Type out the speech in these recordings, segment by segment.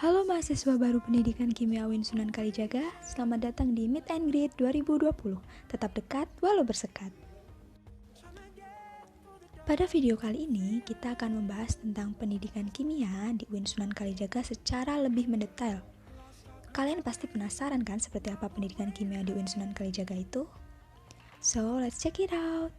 Halo mahasiswa baru Pendidikan Kimia UIN Sunan Kalijaga, selamat datang di Meet and Greet 2020. Tetap dekat walau bersekat. Pada video kali ini, kita akan membahas tentang pendidikan kimia di UIN Sunan Kalijaga secara lebih mendetail. Kalian pasti penasaran kan seperti apa pendidikan kimia di UIN Sunan Kalijaga itu? So, let's check it out!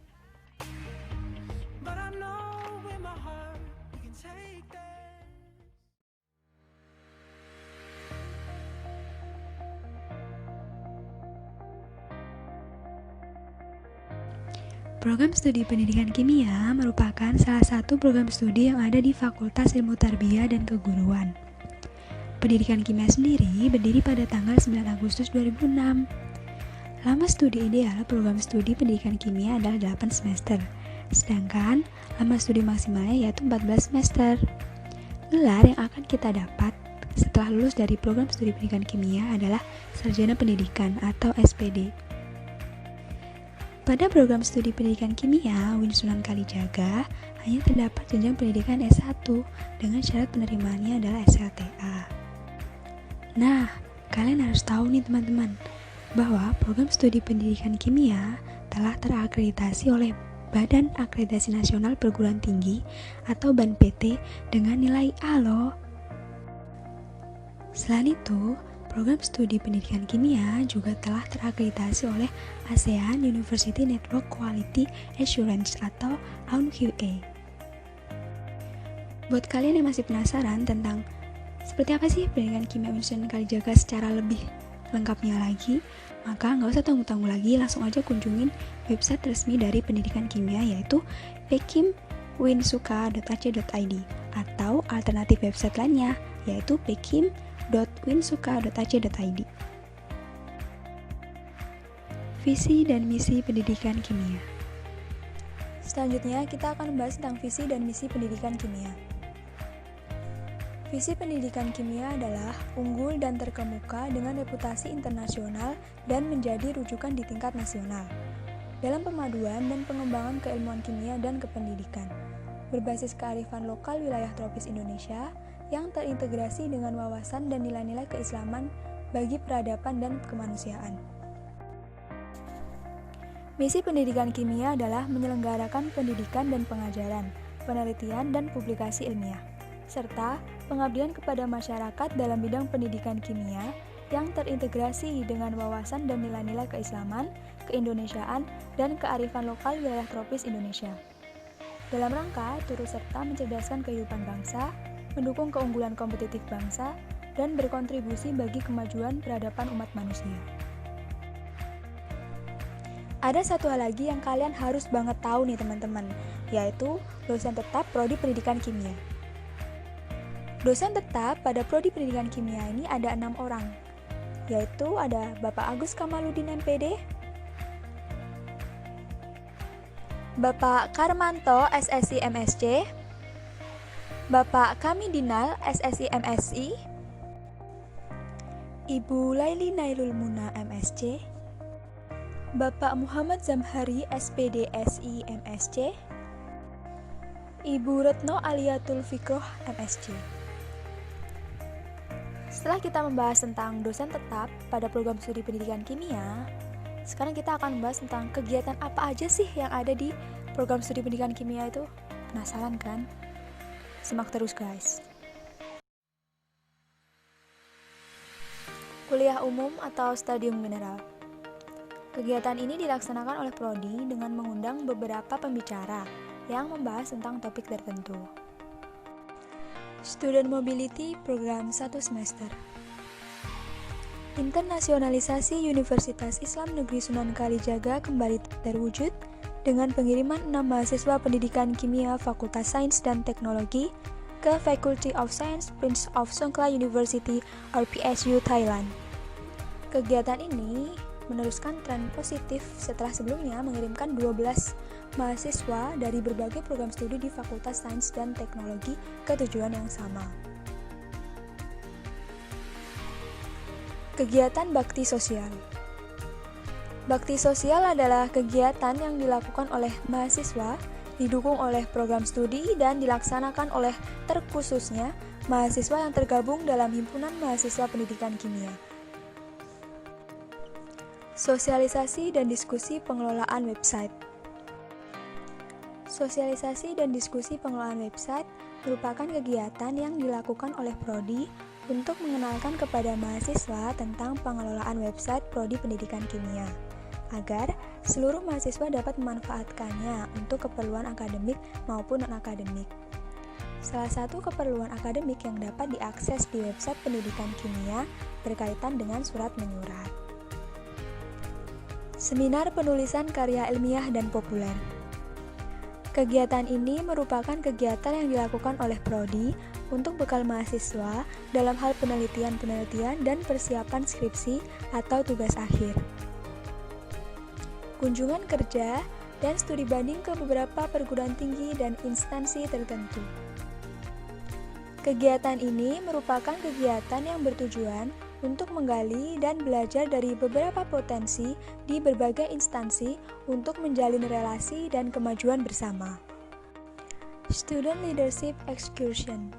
Program Studi Pendidikan Kimia merupakan salah satu program studi yang ada di Fakultas Ilmu Tarbiyah dan Keguruan. Pendidikan Kimia sendiri berdiri pada tanggal 9 Agustus 2006. Lama studi ideal program studi Pendidikan Kimia adalah 8 semester, sedangkan lama studi maksimalnya yaitu 14 semester. Gelar yang akan kita dapat setelah lulus dari program studi Pendidikan Kimia adalah Sarjana Pendidikan atau SPD. Pada program studi Pendidikan Kimia UIN Sunan Kalijaga hanya terdapat jenjang pendidikan S1 dengan syarat penerimaannya adalah SLTA. Nah, kalian harus tahu nih teman-teman, bahwa program studi Pendidikan Kimia telah terakreditasi oleh Badan Akreditasi Nasional Perguruan Tinggi atau BANPT dengan nilai A loh. Selain itu, program studi Pendidikan Kimia juga telah terakreditasi oleh ASEAN University Network Quality Assurance atau AUNQA. Buat kalian yang masih penasaran tentang seperti apa sih Pendidikan Kimia UIN Sunan Kalijaga secara lebih lengkapnya lagi, maka nggak usah tunggu-tunggu lagi, langsung aja kunjungin website resmi dari Pendidikan Kimia yaitu pekimwinsuka.ac.id atau alternatif website lainnya yaitu pekim.winsuka.ac.id. Visi dan misi pendidikan kimia. Selanjutnya kita akan membahas tentang visi dan misi pendidikan kimia. Visi pendidikan kimia adalah unggul dan terkemuka dengan reputasi internasional dan menjadi rujukan di tingkat nasional dalam pemaduan dan pengembangan keilmuan kimia dan kependidikan berbasis kearifan lokal wilayah tropis Indonesia yang terintegrasi dengan wawasan dan nilai-nilai keislaman bagi peradaban dan kemanusiaan. Misi pendidikan kimia adalah menyelenggarakan pendidikan dan pengajaran, penelitian dan publikasi ilmiah, serta pengabdian kepada masyarakat dalam bidang pendidikan kimia yang terintegrasi dengan wawasan dan nilai-nilai keislaman, keindonesiaan, dan kearifan lokal wilayah tropis Indonesia. Dalam rangka turut serta mencerdaskan kehidupan bangsa, mendukung keunggulan kompetitif bangsa, dan berkontribusi bagi kemajuan peradaban umat manusia. Ada satu hal lagi yang kalian harus banget tahu nih teman-teman, yaitu dosen tetap Prodi Pendidikan Kimia. Dosen tetap pada Prodi Pendidikan Kimia ini ada 6 orang, yaitu ada Bapak Agus Kamaludin MPD, Bapak Karmanto SSI MSc, Bapak Kamidinal SSI MSI, Ibu Laili Nailul Muna MSc, Bapak Muhammad Zamhari SPD SI MSc, Ibu Retno Aliatul Fikroh MSc. Setelah kita membahas tentang dosen tetap pada program studi pendidikan kimia, sekarang kita akan membahas tentang kegiatan apa aja sih yang ada di program studi pendidikan kimia itu. Penasaran kan? Simak terus guys. Kuliah umum atau stadium mineral. Kegiatan ini dilaksanakan oleh Prodi dengan mengundang beberapa pembicara yang membahas tentang topik tertentu. Student Mobility Program 1 semester. Internasionalisasi Universitas Islam Negeri Sunan Kalijaga kembali terwujud dengan pengiriman 6 mahasiswa pendidikan kimia Fakultas Sains dan Teknologi ke Faculty of Science Prince of Songkhla University RPSU Thailand. Kegiatan ini meneruskan tren positif setelah sebelumnya mengirimkan 12 mahasiswa dari berbagai program studi di Fakultas Sains dan Teknologi ke tujuan yang sama. Kegiatan bakti sosial. Bakti sosial adalah kegiatan yang dilakukan oleh mahasiswa didukung oleh program studi dan dilaksanakan oleh terkhususnya mahasiswa yang tergabung dalam Himpunan Mahasiswa Pendidikan Kimia. Sosialisasi dan diskusi pengelolaan website. Sosialisasi dan diskusi pengelolaan website merupakan kegiatan yang dilakukan oleh Prodi untuk mengenalkan kepada mahasiswa tentang pengelolaan website Prodi Pendidikan Kimia, agar seluruh mahasiswa dapat memanfaatkannya untuk keperluan akademik maupun non-akademik. Salah satu keperluan akademik yang dapat diakses di website Pendidikan Kimia berkaitan dengan surat menyurat. Seminar penulisan karya ilmiah dan populer. Kegiatan ini merupakan kegiatan yang dilakukan oleh Prodi untuk bekal mahasiswa dalam hal penelitian dan persiapan skripsi atau tugas akhir. Kunjungan kerja dan studi banding ke beberapa perguruan tinggi dan instansi tertentu. Kegiatan ini merupakan kegiatan yang bertujuan untuk menggali dan belajar dari beberapa potensi di berbagai instansi untuk menjalin relasi dan kemajuan bersama. Student Leadership Excursion.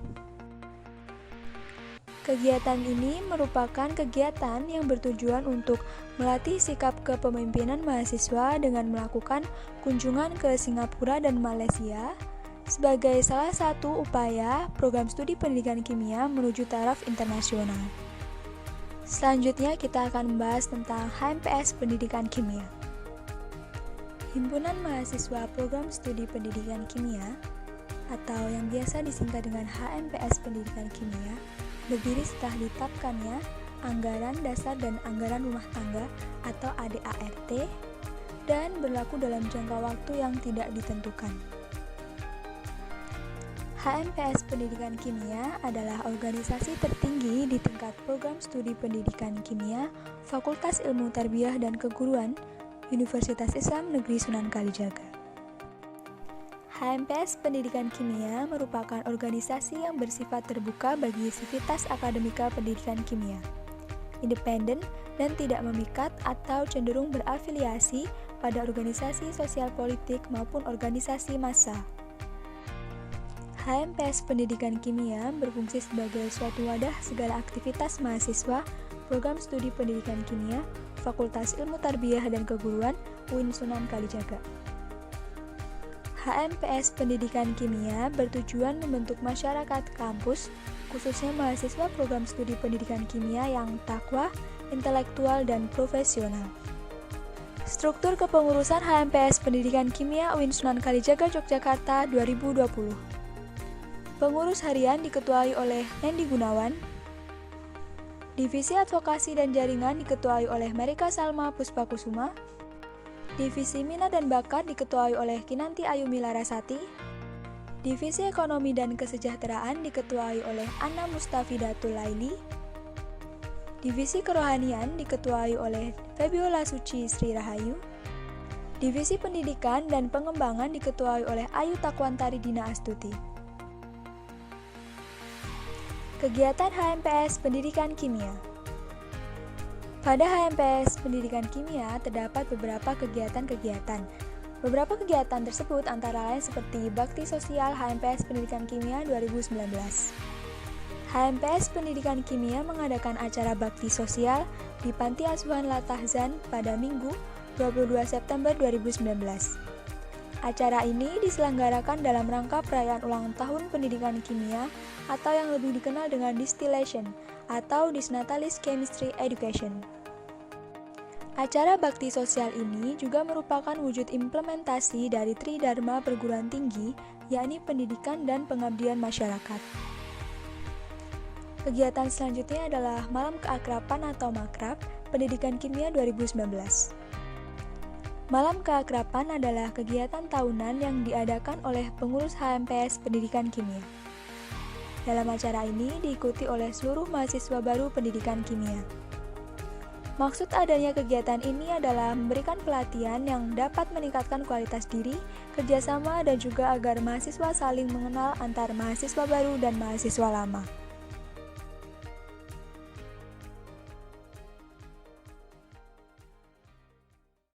Kegiatan ini merupakan kegiatan yang bertujuan untuk melatih sikap kepemimpinan mahasiswa dengan melakukan kunjungan ke Singapura dan Malaysia sebagai salah satu upaya program studi pendidikan kimia menuju taraf internasional. Selanjutnya kita akan membahas tentang HMPS Pendidikan Kimia. Himpunan Mahasiswa Program Studi Pendidikan Kimia atau yang biasa disingkat dengan HMPS Pendidikan Kimia berdiri setelah ditetapkannya Anggaran Dasar dan Anggaran Rumah Tangga atau ADART dan berlaku dalam jangka waktu yang tidak ditentukan. HMPS Pendidikan Kimia adalah organisasi tertinggi di tingkat program studi pendidikan kimia Fakultas Ilmu Tarbiyah dan Keguruan Universitas Islam Negeri Sunan Kalijaga. HMPS Pendidikan Kimia merupakan organisasi yang bersifat terbuka bagi sivitas akademika pendidikan kimia, independen dan tidak memikat atau cenderung berafiliasi pada organisasi sosial politik maupun organisasi massa. HMPS Pendidikan Kimia berfungsi sebagai suatu wadah segala aktivitas mahasiswa program studi pendidikan kimia Fakultas Ilmu Tarbiyah dan Keguruan UIN Sunan Kalijaga. HMPS Pendidikan Kimia bertujuan membentuk masyarakat kampus, khususnya mahasiswa program studi pendidikan kimia yang takwa, intelektual, dan profesional. Struktur kepengurusan HMPS Pendidikan Kimia UIN Sunan Kalijaga Yogyakarta 2020. Pengurus harian diketuai oleh Nendi Gunawan. Divisi Advokasi dan Jaringan diketuai oleh Merika Salma Puspakusuma. Divisi Minat dan Bakat diketuai oleh Kinanti Ayumi Larasati. Divisi Ekonomi dan Kesejahteraan diketuai oleh Anna Mustafidatul Laili. Divisi Kerohanian diketuai oleh Febiola Suci Sri Rahayu. Divisi Pendidikan dan Pengembangan diketuai oleh Ayu Takwantari Dina Astuti. Kegiatan HMPS Pendidikan Kimia. Pada HMPS Pendidikan Kimia terdapat beberapa kegiatan-kegiatan. Beberapa kegiatan tersebut antara lain seperti Bakti Sosial HMPS Pendidikan Kimia 2019. HMPS Pendidikan Kimia mengadakan acara bakti sosial di Panti Asuhan Latahzan pada Minggu 22 September 2019. Acara ini diselenggarakan dalam rangka perayaan ulang tahun pendidikan kimia atau yang lebih dikenal dengan distillation atau Disnatalis Chemistry Education. Acara bakti sosial ini juga merupakan wujud implementasi dari Tridharma perguruan tinggi, yakni pendidikan dan pengabdian masyarakat. Kegiatan selanjutnya adalah Malam Keakraban atau Makrab Pendidikan Kimia 2019. Malam Keakraban adalah kegiatan tahunan yang diadakan oleh pengurus HMPS Pendidikan Kimia. Dalam acara ini diikuti oleh seluruh mahasiswa baru pendidikan kimia. Maksud adanya kegiatan ini adalah memberikan pelatihan yang dapat meningkatkan kualitas diri, kerjasama, dan juga agar mahasiswa saling mengenal antar mahasiswa baru dan mahasiswa lama.